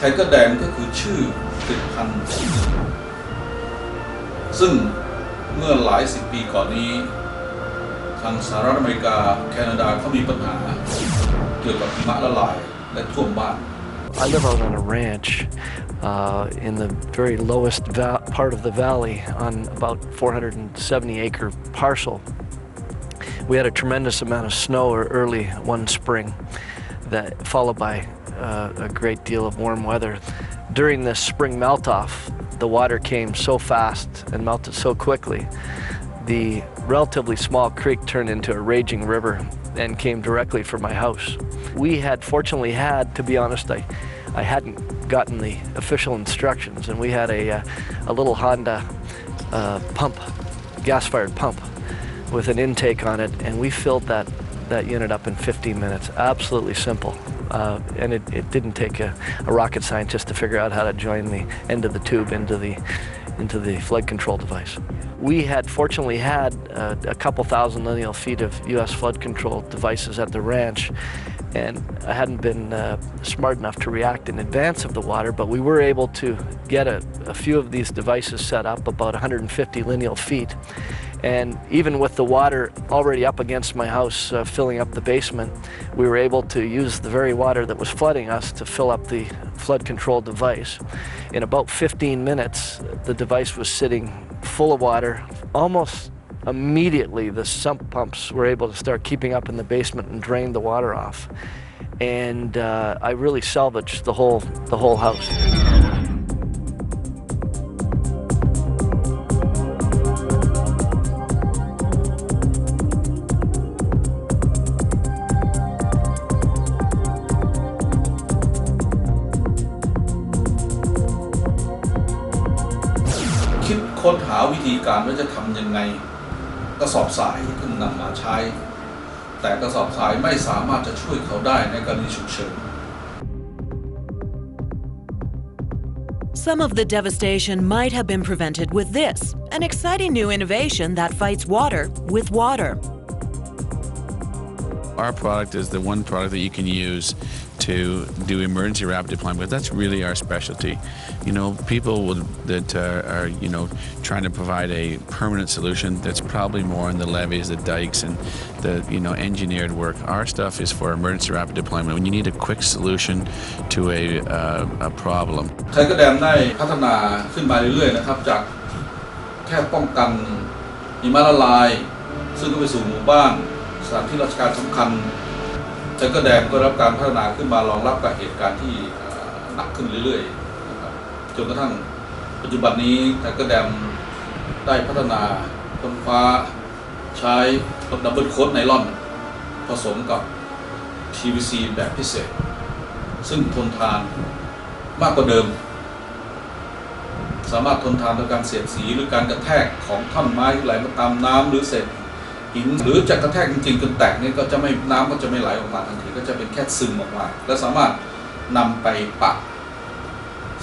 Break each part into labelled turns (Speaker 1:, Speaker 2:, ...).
Speaker 1: ไทเกอร์แดงก็คือชื่อผลิตภัณฑ์ซึ่งเมื่อหลายสิบปีก่อนนี้ทางสหรัฐอเมริกาแคนาดาเขามีปัญหาเกี่ยวกับหิมะละลายและท่วมบ้าน
Speaker 2: I live out on a ranch in the very lowest part of the valley on about 470-acre parcel. We had a tremendous amount of snow early one spring, followed by a great deal of warm weather. During this spring melt-off, the water came so fast and melted so quickly, the relatively small creek turned into a raging river and came directly for my house. We had fortunately had, to be honest, I hadn't gotten the official instructions, and we had a little Honda pump, gas-fired pump, with an intake on it, and we filled that unit up in 15 minutes. Absolutely simple, and it didn't take a rocket scientist to figure out how to join the end of the tube into the flood control device. We had fortunately had a couple thousand lineal feet of U.S. flood control devices at the ranch, and I hadn't been smart enough to react in advance of the water, but we were able to get a few of these devices set up about 150 lineal feet. And even with the water already up against my house, filling up the basement, we were able to use the very water that was flooding us to fill up the flood control device. In about 15 minutes, the device was sitting full of water. Almost immediately, the sump pumps were able to start keeping up in the basement and drain the water off. And I really salvaged the whole house.
Speaker 1: คิดค้นหาวิธีการว่าจะทำยังไงกระสอบทรายที่นำมาใช้แต่กระสอบทรายไม่สามารถจะช่วยเขาได้ในกรณีฉุกเฉิน
Speaker 3: Some of the devastation might have been prevented with this, an exciting new innovation that fights water with water.
Speaker 4: Our product is the one product that you can use to do emergency rapid deployment. That's really our specialty. You know, people that are trying to provide a permanent solution that's probably more in the levees, the dikes, and the engineered work. Our stuff is for emergency rapid deployment when you need a quick solution to a problem.
Speaker 1: ไทเกอร์แดมได้พัฒนาขึ้นมาเรื่อยๆนะครับจากแค่ป้องกันหิมะละลายซึ่งก็ไปสู่หมู่บ้านสถานที่ราชการสำคัญไทเกอร์แดมก็รับการพัฒนาขึ้นมารองรับกับเหตุการณ์ที่หนักขึ้นเรื่อยๆนะครับจนกระทั่งปัจจุบันนี้ไทเกอร์แดมได้พัฒนาค้นคว้าใช้ดับเบิลโค้ดไนลอนผสมกับ PVC แบบพิเศษซึ่งทนทานมากกว่าเดิมสามารถทนทานต่อการเสียดสีหรือการกระแทกของท่อนไม้ที่ไหลมาตามน้ำหรือเศษหินหรือจะกระแทกจริงๆจนแตกนี่ก็จะไม่น้ำก็จะไม่ไหลออกมาทันทีก็จะเป็นแค่ซึมออกมาและสามารถนำไปปะ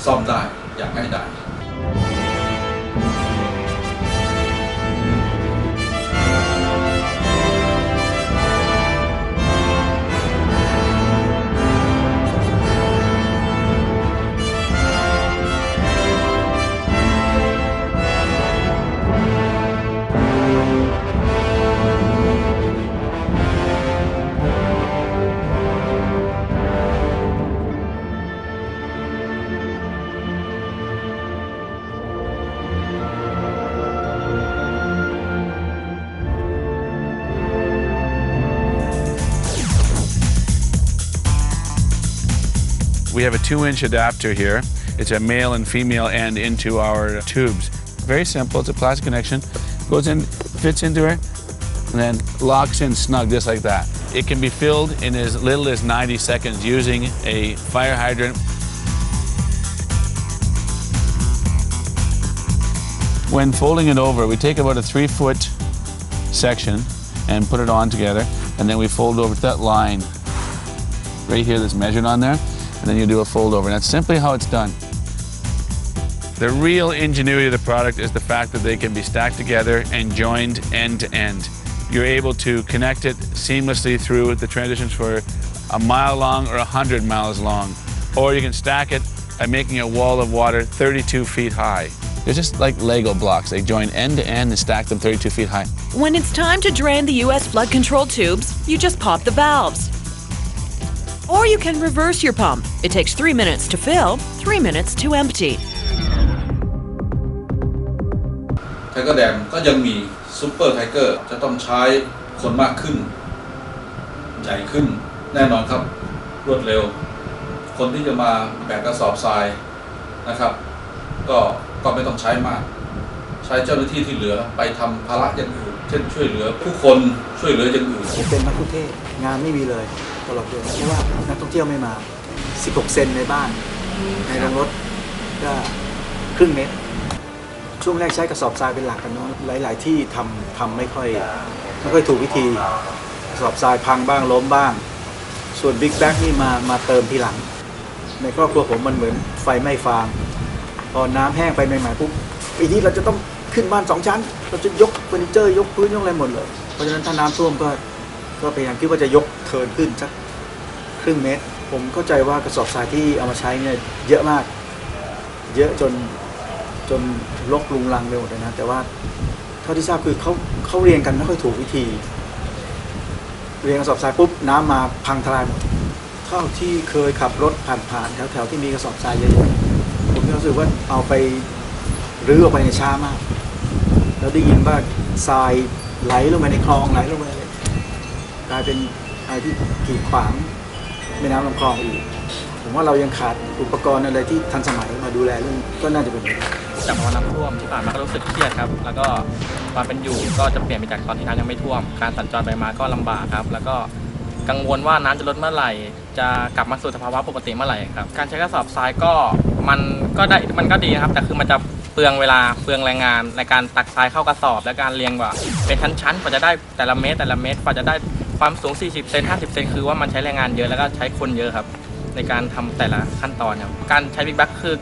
Speaker 1: ซ่อมได้อย่างง่ายดาย
Speaker 4: We have a 2-inch adapter here. It's a male and female end into our tubes. Very simple. It's a plastic connection. Goes in, fits into her, and then locks in snug just like that. It can be filled in as little as 90 seconds using a fire hydrant. When folding it over, we take about a 3-foot section and put it on together, and then we fold over to that line right here that's measured on there. And then you do a fold over. And that's simply how it's done. The real ingenuity of the product is the fact that they can be stacked together and joined end to end. You're able to connect it seamlessly through the transitions for a mile long or 100 miles long. Or you can stack it by making a wall of water 32 feet high. They're just like Lego blocks. They join end to end and stack them 32 feet high.
Speaker 3: When it's time to drain the U.S. flood control tubes, you just pop the valves. Or you can reverse your pump. It takes 3 minutes to fill, 3 minutes to empty.
Speaker 1: ไทเกอร์แดมก็ยังมีซูเปอร์ไทเกอร์จะต้องใช้คนมากขึ้นใหญ่ขึ้นแน่นอนครับรวดเร็วคนที่จะมาแบกกระสอบทรายนะครับก็ไม่ต้องใช้มากใช้เจ้าหน้าที่ที่เหลือไปทำภาระอย่างอื่นเช่นช่วยเหลือผู้คนช่วยเหลืออย่างอื่น
Speaker 5: ผมเป็นมัคคุเทศก์งานไม่มีเลยตลอดเดือนเพราะว่านักท่องเที่ยวไม่มา16 เซนในบ้านในโรงรถก็ครึ่งเมตรช่วงแรกใช้กระสอบทรายเป็นหลักกันเนาะหลายๆที่ทำไม่ค่อยถูกวิธีกระสอบทรายพังบ้างล้มบ้างส่วนบิ๊กแบ็กนี่มาเติมทีหลังในครอบครัวผมมันเหมือนไฟไหม้ฟางพอน้ำแห้งไปใหม่ๆปุ๊บปีนี้เราจะต้องขึ้นบ้าน2 ชั้นเราจะยกเฟอร์นิเจอร์ยกพื้นยกอะไรหมดเลยเพราะฉะนั้นถ้าน้ำท่วมก็พยายามคิดว่าจะยกเทิร์นขึ้นสักครึ่งเมตรผมเข้าใจว่ากระสอบทรายที่เอามาใช้เนี่ยเยอะมากเยอะจนรกลุงลังไปหมดเลยนะแต่ว่าเท่าที่ทราบคือเขาเรียงกันไม่ค่อยถูกวิธีเรียงกระสอบทรายปุ๊บน้ำมาพังทลายหมดเท่าที่เคยขับรถผ่านแถวที่มีกระสอบทรายเยอะๆผมรู้สึกว่าเอาไปรื้อออกไปในช้ามากแล้วได้ยินว่าทรายไหลลงไปในคลองไหลลงไปเลยกลายเป็นอะไรที่กีดขวางแม่น้ำลำคลองอีกผมว่าเรายังขาดอุปกรณ์อะไรที่ทันสมัยมาดูแลเรื่องก็น่าจะเป็นไปได้
Speaker 6: จากวันน้ำท่วมที่ผ่านมาก็รู้สึกเครียดครับแล้วก็ความเป็นอยู่ก็จะเปลี่ยนไปจากตอนที่น้ำยังไม่ท่วมการสัญจรไปมาก็ลำบากครับแล้วก็กังวลว่าน้ำจะลดเมื่อไหร่จะกลับมาสู่สภาวะปกติเมื่อไหร่ครับการใช้กระสอบทรายก็มันก็ดีนะครับแต่คือมันจะเปลืองเวลาเปลืองแรงงานในการตักทรายเข้ากระสอบและการเรียงว่าเป็นชั้นๆกว่าจะได้แต่ละเมตรกว่าจะได้ความสูง40 เซน50 เซนคือว่ามันใช้แรงงานเยอะแล้วก็ใช้คนเยอะครับในการทำแต่ละขั้นตอนครับการใช้บิ๊กแบ็คคือ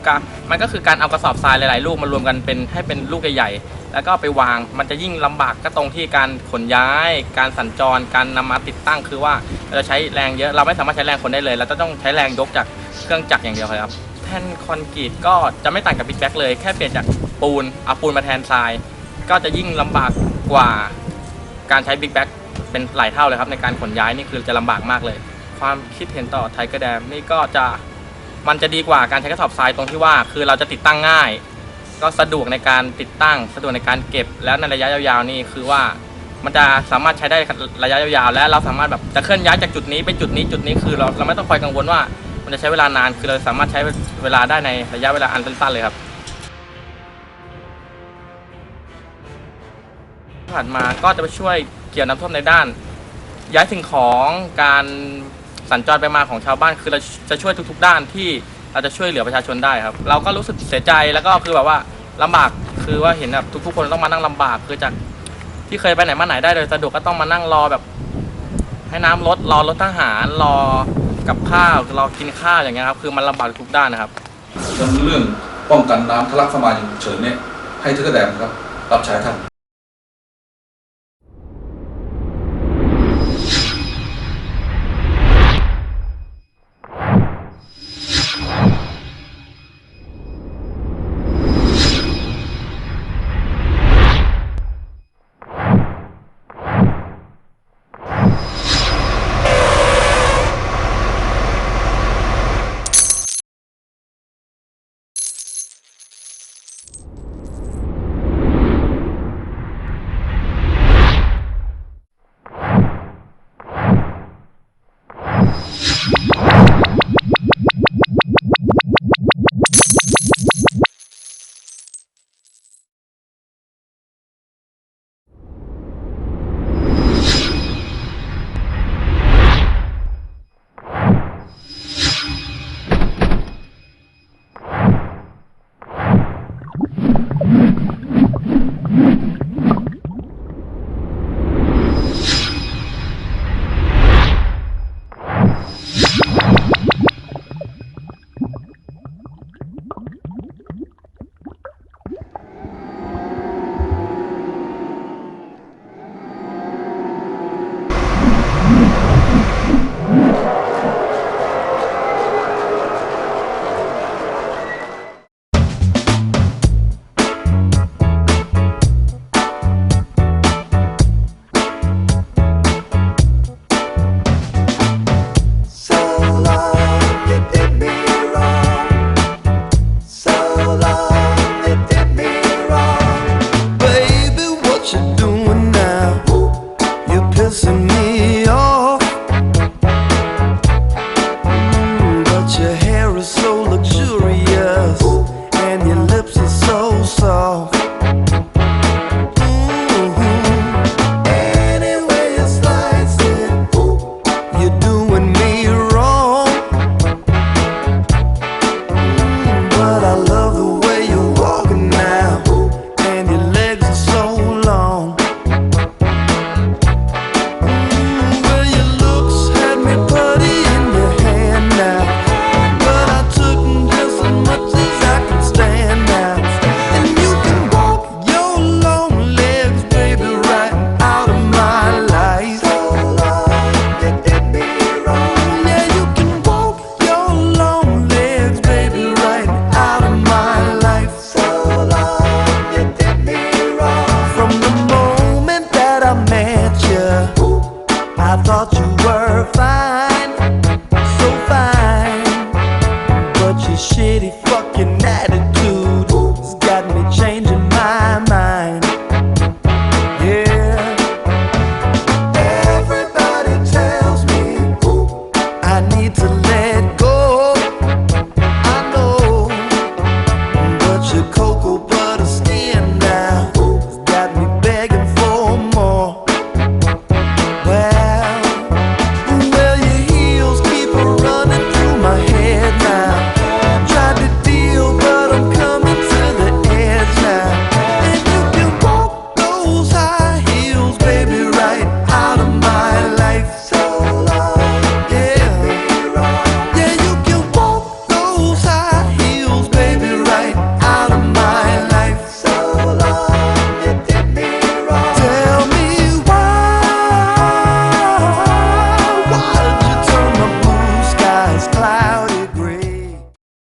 Speaker 6: มันก็คือการเอากระสอบทรายหลายๆลูกมารวมกันให้เป็นลูกใหญ่ๆแล้วก็ไปวางมันจะยิ่งลำบากก็ตรงที่การขนย้ายการสัญจรการนำมาติดตั้งคือว่าเราจะใช้แรงเยอะเราไม่สามารถใช้แรงคนได้เลยเราจะต้องใช้แรงยกจากเครื่องจักรอย่างเดียวครับแท่นคอนกรีตก็จะไม่ต่างกับบิ๊กแบ็คเลยแค่เปลี่ยนจากปูนเอาปูนมาแทนทรายก็จะยิ่งลำบากกว่าการใช้บิ๊กแบ็คเป็นหลายเท่าเลยครับในการขนย้ายนี่คือจะลำบากมากเลยความคิดเห็นต่อไทเกอร์แดมนี่ก็มันจะดีกว่าการใช้กระสอบทรายตรงที่ว่าคือเราจะติดตั้งง่ายก็สะดวกในการติดตั้งสะดวกในการเก็บแล้วในระยะยาวๆนี่คือว่ามันจะสามารถใช้ได้ระยะยาวๆและเราสามารถแบบจะเคลื่อนย้ายจากจุดนี้ไปจุดนี้คือเราไม่ต้องคอยกังวลว่ามันจะใช้เวลานานคือเราสามารถใช้เวลาได้ในระยะเวลาอันสั้นๆเลยครับผ่านมาก็จะไปช่วยเกี่ยวน้ำท่วมในด้านย้ายสิ่งของการสัญจรไปมาของชาวบ้านคือเราจะช่วยทุกๆด้านที่เราจะช่วยเหลือประชาชนได้ครับเราก็รู้สึกเสียใจแล้วก็คือแบบว่าลำบากคือว่าเห็นแบบทุกๆคนต้องมานั่งลำบากคือจากที่เคยไปไหนมาไหนได้โดยสะดวกก็ต้องมานั่งรอแบบให้น้ำลดรอรถทหารรอกับข้าวรอกินข้าวอย่างเงี้ยครับคือมันลำบากทุกด้านนะครับ
Speaker 1: เรื่องป้องกันน้ำทะลักเข้ามาอย่างเฉินเนี่ยให้ไทเกอร์แดมครับรับใช้ท่าน